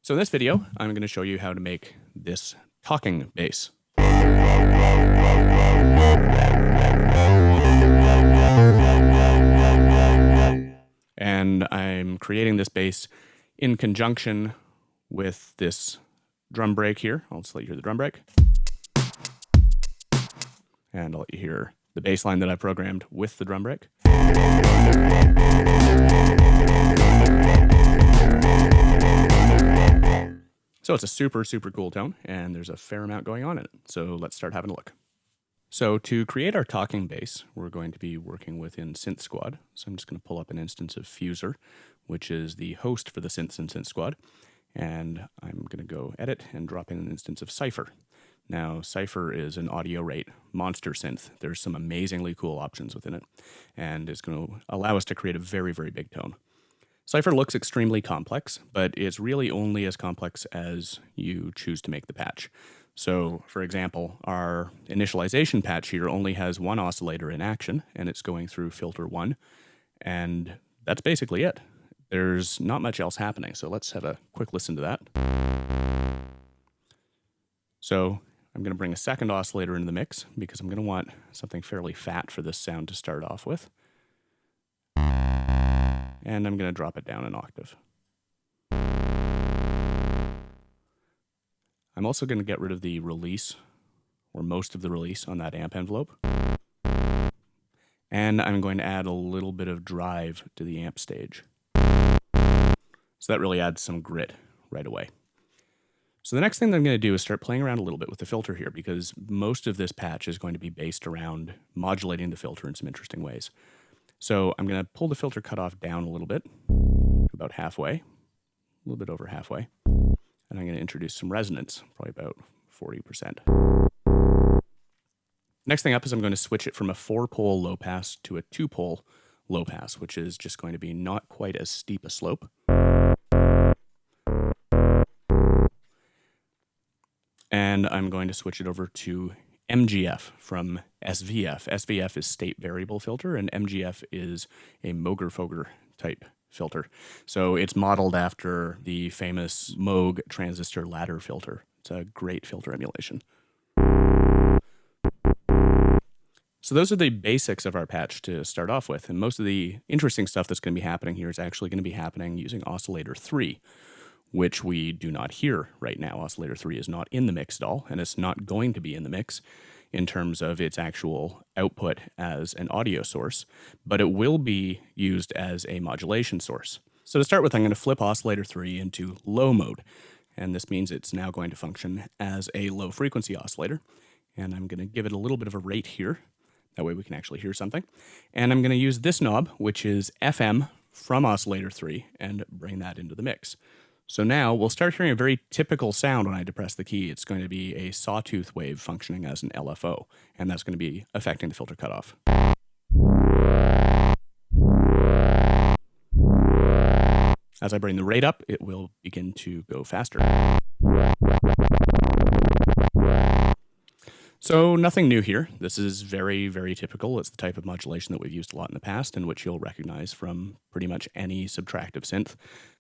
So in this video, I'm going to show you how to make this talking bass. And I'm creating this bass in conjunction with this drum break here. I'll just let you hear the drum break. And I'll let you hear the bass line that I programmed with the drum break. So it's a super, super cool tone, and there's a fair amount going on in it. So let's start having a look. So to create our talking bass, we're going to be working within Synth Squad. So I'm just going to pull up an instance of Fuser, which is the host for the synths in Synth Squad. And I'm going to go edit and drop in an instance of Cypher. Now, Cypher is an audio rate monster synth. There's some amazingly cool options within it, and it's going to allow us to create a very, very big tone. Cypher looks extremely complex, but it's really only as complex as you choose to make the patch. So, for example, our initialization patch here only has one oscillator in action, and it's going through filter 1, and that's basically it. There's not much else happening, so let's have a quick listen to that. So I'm going to bring a second oscillator into the mix because I'm going to want something fairly fat for this sound to start off with. And I'm going to drop it down an octave. I'm also going to get rid of the release, or most of the release, on that amp envelope. And I'm going to add a little bit of drive to the amp stage. So that really adds some grit right away. So the next thing that I'm going to do is start playing around a little bit with the filter here, because most of this patch is going to be based around modulating the filter in some interesting ways. So I'm going to pull the filter cutoff down a little bit, about halfway, a little bit over halfway. And I'm going to introduce some resonance, probably about 40%. Next thing up is I'm going to switch it from a 4-pole low pass to a 2-pole low pass, which is just going to be not quite as steep a slope. And I'm going to switch it over to MGF from SVF. SVF is state variable filter, and MGF is a Moger-Foger type filter. So it's modeled after the famous Moog transistor ladder filter. It's a great filter emulation. So those are the basics of our patch to start off with, and most of the interesting stuff that's going to be happening here is actually going to be happening using oscillator 3. Which we do not hear right now. Oscillator 3 is not in the mix at all, and it's not going to be in the mix in terms of its actual output as an audio source, but it will be used as a modulation source. So to start with, I'm going to flip oscillator 3 into low mode, and this means it's now going to function as a low frequency oscillator, and I'm going to give it a little bit of a rate here. That way we can actually hear something. And I'm going to use this knob, which is FM from oscillator 3, and bring that into the mix. So now we'll start hearing a very typical sound when I depress the key. It's going to be a sawtooth wave functioning as an LFO, and that's going to be affecting the filter cutoff. As I bring the rate up, it will begin to go faster. So nothing new here. This is very, very typical. It's the type of modulation that we've used a lot in the past and which you'll recognize from pretty much any subtractive synth.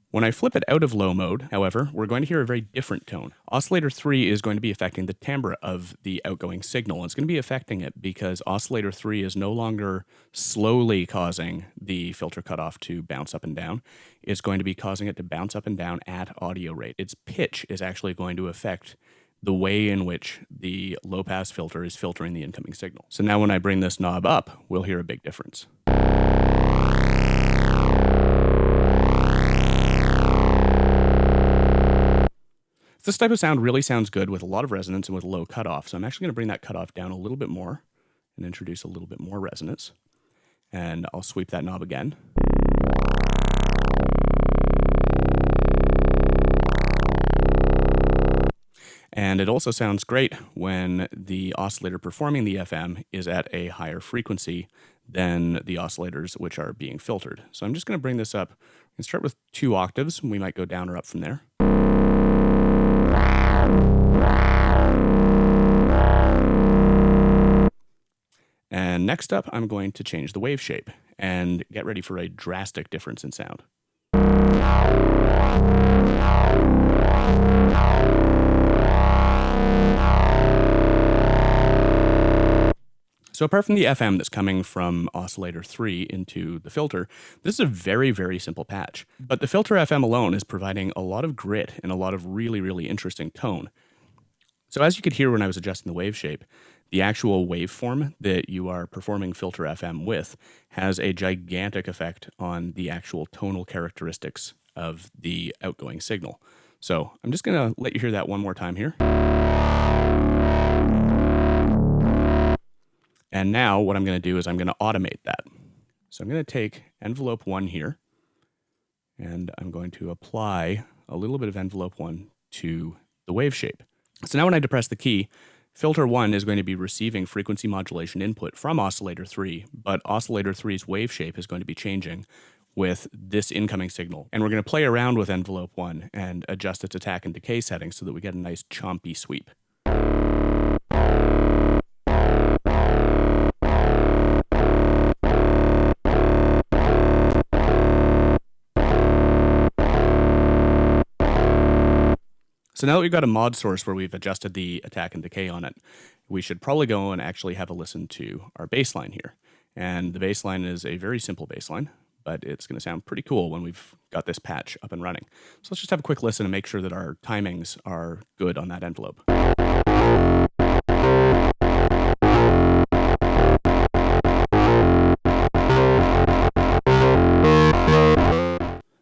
When I flip it out of low mode, however, we're going to hear a very different tone. Oscillator 3 is going to be affecting the timbre of the outgoing signal. It's going to be affecting it because oscillator 3 is no longer slowly causing the filter cutoff to bounce up and down. It's going to be causing it to bounce up and down at audio rate. Its pitch is actually going to affect the way in which the low-pass filter is filtering the incoming signal. So now when I bring this knob up, we'll hear a big difference. This type of sound really sounds good with a lot of resonance and with low cutoff. So I'm actually going to bring that cutoff down a little bit more and introduce a little bit more resonance. And I'll sweep that knob again. And it also sounds great when the oscillator performing the FM is at a higher frequency than the oscillators which are being filtered. So I'm just going to bring this up and start with 2 octaves. We might go down or up from there. And next up, I'm going to change the wave shape and get ready for a drastic difference in sound. So apart from the FM that's coming from oscillator 3 into the filter, this is a very, very simple patch. But the filter FM alone is providing a lot of grit and a lot of really, really interesting tone. So as you could hear when I was adjusting the wave shape, the actual waveform that you are performing filter FM with has a gigantic effect on the actual tonal characteristics of the outgoing signal. So I'm just going to let you hear that one more time here. And now what I'm going to do is I'm going to automate that. So I'm going to take envelope 1 here, and I'm going to apply a little bit of envelope 1 to the wave shape. So now when I depress the key, filter 1 is going to be receiving frequency modulation input from oscillator 3, but oscillator 3's wave shape is going to be changing with this incoming signal. And we're going to play around with envelope 1 and adjust its attack and decay settings so that we get a nice chompy sweep. So now that we've got a mod source where we've adjusted the attack and decay on it, we should probably go and actually have a listen to our bass line here. And the bass line is a very simple bass line, but it's going to sound pretty cool when we've got this patch up and running. So let's just have a quick listen and make sure that our timings are good on that envelope.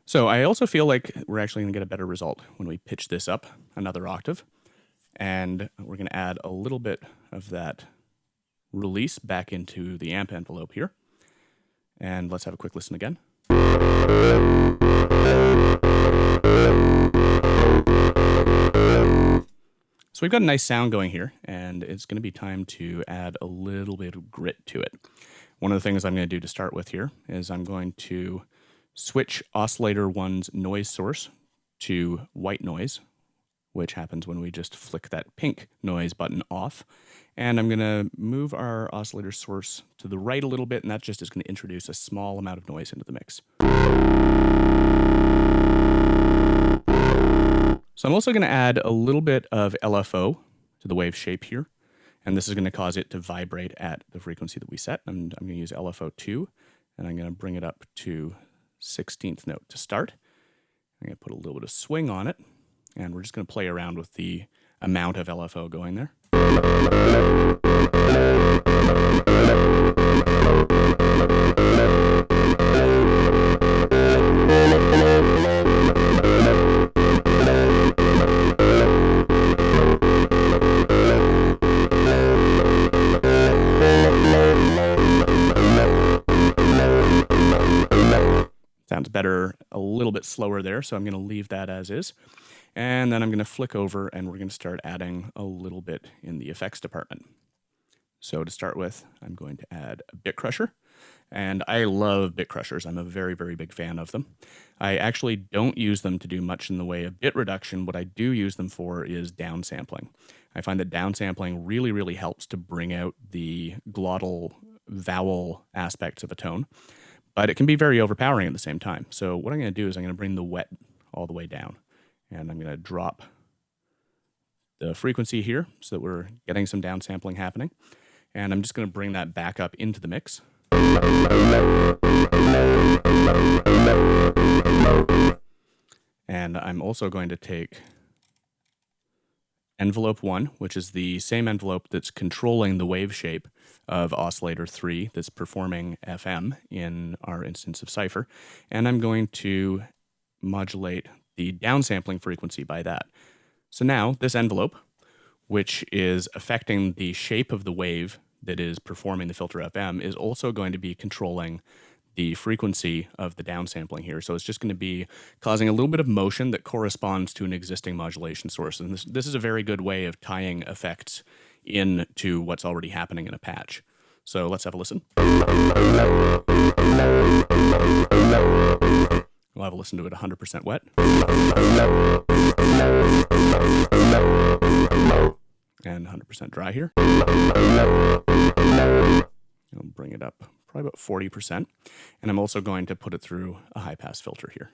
So I also feel like we're actually going to get a better result when we pitch this up another octave. And we're going to add a little bit of that release back into the amp envelope here. And let's have a quick listen again. So we've got a nice sound going here, and it's going to be time to add a little bit of grit to it. One of the things I'm going to do to start with here is I'm going to switch oscillator 1's noise source to white noise, which happens when we just flick that pink noise button off. And I'm going to move our oscillator source to the right a little bit, and that just is going to introduce a small amount of noise into the mix. So I'm also going to add a little bit of LFO to the wave shape here, and this is going to cause it to vibrate at the frequency that we set. And I'm going to use LFO 2, and I'm going to bring it up to 16th note to start. I'm going to put a little bit of swing on it, and we're just going to play around with the amount of LFO going there. Sounds better a little bit slower there, so I'm going to leave that as is. And then I'm going to flick over and we're going to start adding a little bit in the effects department. So to start with, I'm going to add a bit crusher. And I love bit crushers. I'm a very, very big fan of them. I actually don't use them to do much in the way of bit reduction. What I do use them for is downsampling. I find that downsampling really, really helps to bring out the glottal vowel aspects of a tone. But it can be very overpowering at the same time. So what I'm going to do is I'm going to bring the wet all the way down. And I'm going to drop the frequency here so that we're getting some downsampling happening. And I'm just going to bring that back up into the mix. And I'm also going to take envelope 1, which is the same envelope that's controlling the wave shape of oscillator 3 that's performing FM in our instance of Cypher, and I'm going to modulate the downsampling frequency by that. So now this envelope, which is affecting the shape of the wave that is performing the filter FM, is also going to be controlling the frequency of the downsampling here. So it's just going to be causing a little bit of motion that corresponds to an existing modulation source. And this is a very good way of tying effects into what's already happening in a patch. So let's have a listen. We'll have a listen to it 100% wet. And 100% dry here. I'll bring it up probably about 40%. And I'm also going to put it through a high pass filter here.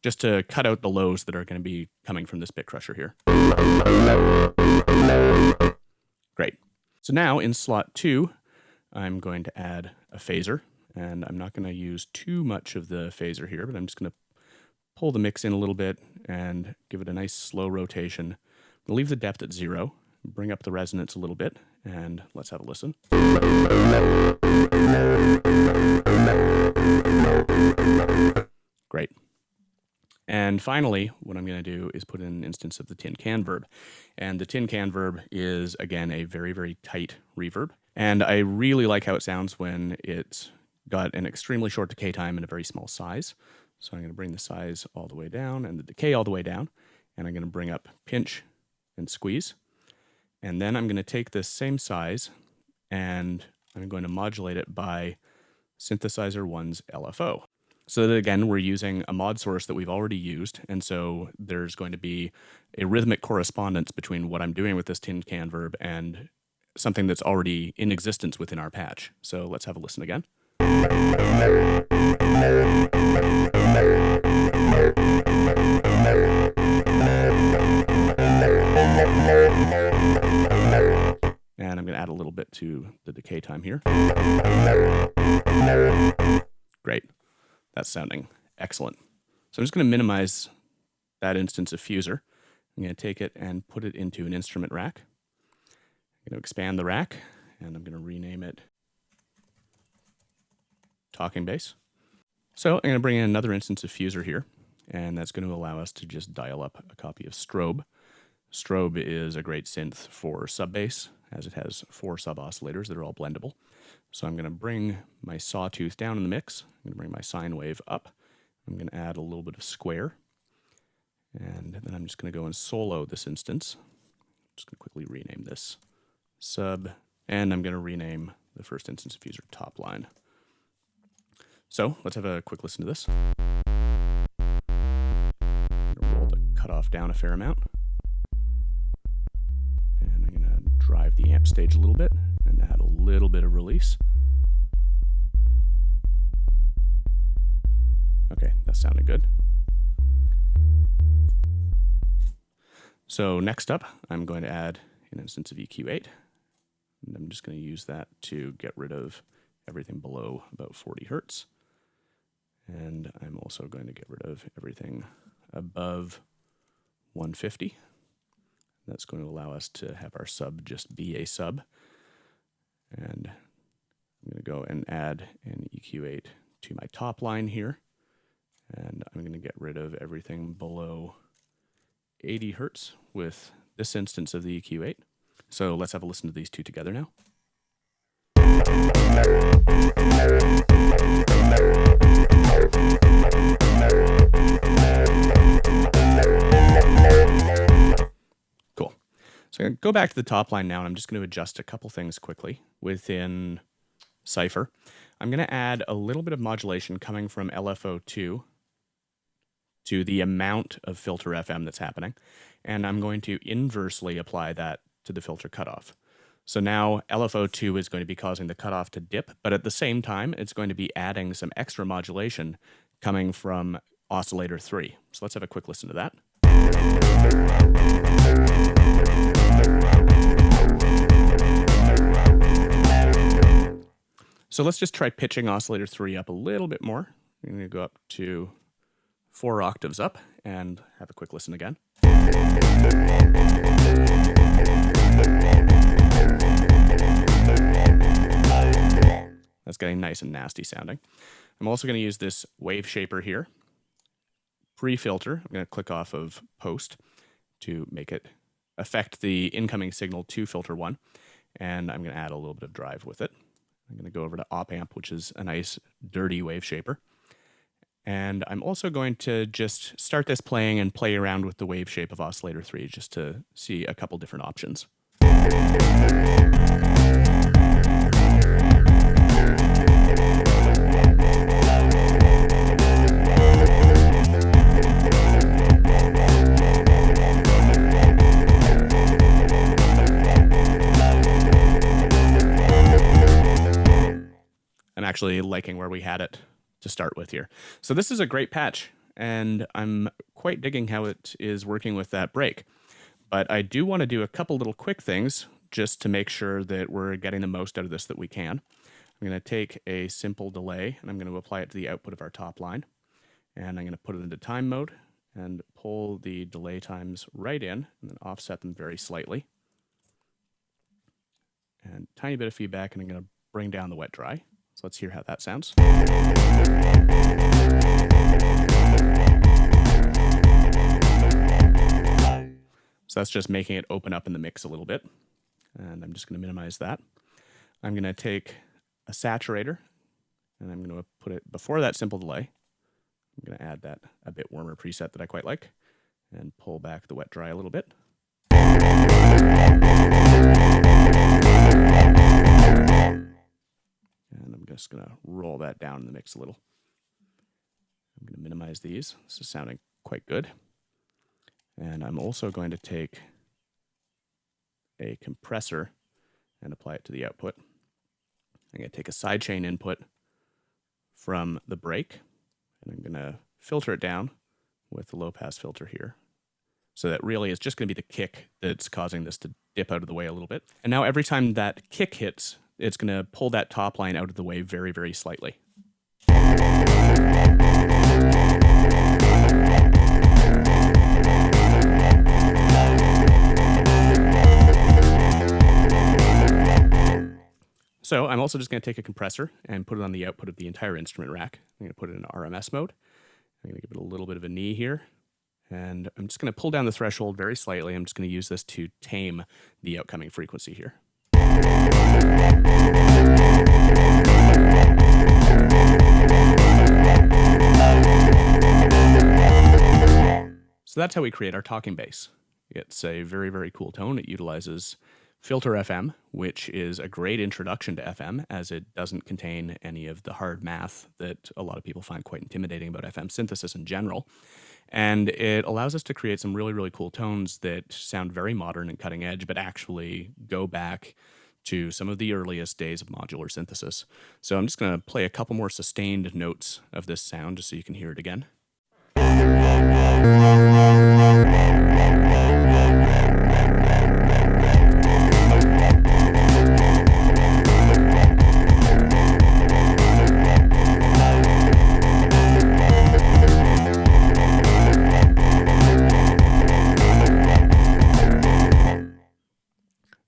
just to cut out the lows that are going to be coming from this bit crusher here. Great. So now in slot 2, I'm going to add a phaser, and I'm not going to use too much of the phaser here, but I'm just going to pull the mix in a little bit and give it a nice slow rotation. I'm going to leave the depth at 0, bring up the resonance a little bit, and let's have a listen. Great. And finally, what I'm going to do is put in an instance of the tin can verb. And the tin can verb is, again, a very, very tight reverb. And I really like how it sounds when it's got an extremely short decay time and a very small size. So I'm going to bring the size all the way down and the decay all the way down. And I'm going to bring up pinch and squeeze. And then I'm going to take this same size and I'm going to modulate it by synthesizer 1's LFO. So that, again, we're using a mod source that we've already used, and so there's going to be a rhythmic correspondence between what I'm doing with this tin can verb and something that's already in existence within our patch. So let's have a listen again. And I'm going to add a little bit to the decay time here. Great. That's sounding excellent. So I'm just going to minimize that instance of fuser. I'm going to take it and put it into an instrument rack. I'm going to expand the rack, and I'm going to rename it Talking Bass. So I'm going to bring in another instance of fuser here, and that's going to allow us to just dial up a copy of strobe. Strobe is a great synth for sub-bass, as it has 4 sub-oscillators that are all blendable. So I'm going to bring my sawtooth down in the mix. I'm going to bring my sine wave up. I'm going to add a little bit of square. And then I'm just going to go and solo this instance. I'm just going to quickly rename this sub. And I'm going to rename the first instance of fuser top line. So let's have a quick listen to this. I'm going to roll the cutoff down a fair amount. And I'm going to drive the amp stage a little bit and add a little bit of release. Okay, that sounded good. So next up, I'm going to add an instance of EQ8. And I'm just going to use that to get rid of everything below about 40 hertz. And I'm also going to get rid of everything above 150. That's going to allow us to have our sub just be a sub. And I'm going to go and add an EQ8 to my top line here. And I'm going to get rid of everything below 80 hertz with this instance of the EQ8. So let's have a listen to these two together now. Cool. So I'm going to go back to the top line now, and I'm just going to adjust a couple things quickly within Cypher. I'm going to add a little bit of modulation coming from LFO2 to the amount of filter FM that's happening, and I'm going to inversely apply that to the filter cutoff. So now LFO2 is going to be causing the cutoff to dip, but at the same time, it's going to be adding some extra modulation coming from oscillator 3. So let's have a quick listen to that. So let's just try pitching oscillator 3 up a little bit more. I'm going to go up to 4 octaves up and have a quick listen again. That's getting nice and nasty sounding. I'm also going to use this wave shaper here. Pre-filter, I'm going to click off of post to make it affect the incoming signal to filter 1. And I'm going to add a little bit of drive with it. I'm going to go over to op amp, which is a nice dirty wave shaper. And I'm also going to just start this playing and play around with the wave shape of oscillator 3 just to see a couple different options. I'm actually liking where we had it to start with here. So this is a great patch. and I'm quite digging how it is working with that break. But I do want to do a couple little quick things just to make sure that we're getting the most out of this that we can. I'm going to take a simple delay, and I'm going to apply it to the output of our top line. And I'm going to put it into time mode and pull the delay times right in, and then offset them very slightly. And tiny bit of feedback, and I'm going to bring down the wet dry. So let's hear how that sounds. So that's just making it open up in the mix a little bit. And I'm just going to minimize that. I'm going to take a saturator, and I'm going to put it before that simple delay. I'm going to add that a bit warmer preset that I quite like, and pull back the wet dry a little bit. And I'm just going to roll that down in the mix a little. I'm going to minimize these. This is sounding quite good. And I'm also going to take a compressor and apply it to the output. I'm going to take a sidechain input from the break, and I'm going to filter it down with the low-pass filter here. So that really is just going to be the kick that's causing this to dip out of the way a little bit. And now every time that kick hits, it's going to pull that top line out of the way very, very slightly. So I'm also just going to take a compressor and put it on the output of the entire instrument rack. I'm going to put it in RMS mode. I'm going to give it a little bit of a knee here. And I'm just going to pull down the threshold very slightly. I'm just going to use this to tame the outcoming frequency here. So that's how we create our talking bass. It's a very, very cool tone. It utilizes Filter FM, which is a great introduction to FM, as it doesn't contain any of the hard math that a lot of people find quite intimidating about FM synthesis in general. And it allows us to create some really, really cool tones that sound very modern and cutting edge, but actually go back to some of the earliest days of modular synthesis. So I'm just going to play a couple more sustained notes of this sound just so you can hear it again.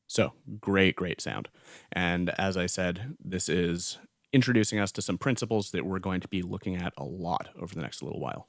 So great, great sound. And as I said, this is introducing us to some principles that we're going to be looking at a lot over the next little while.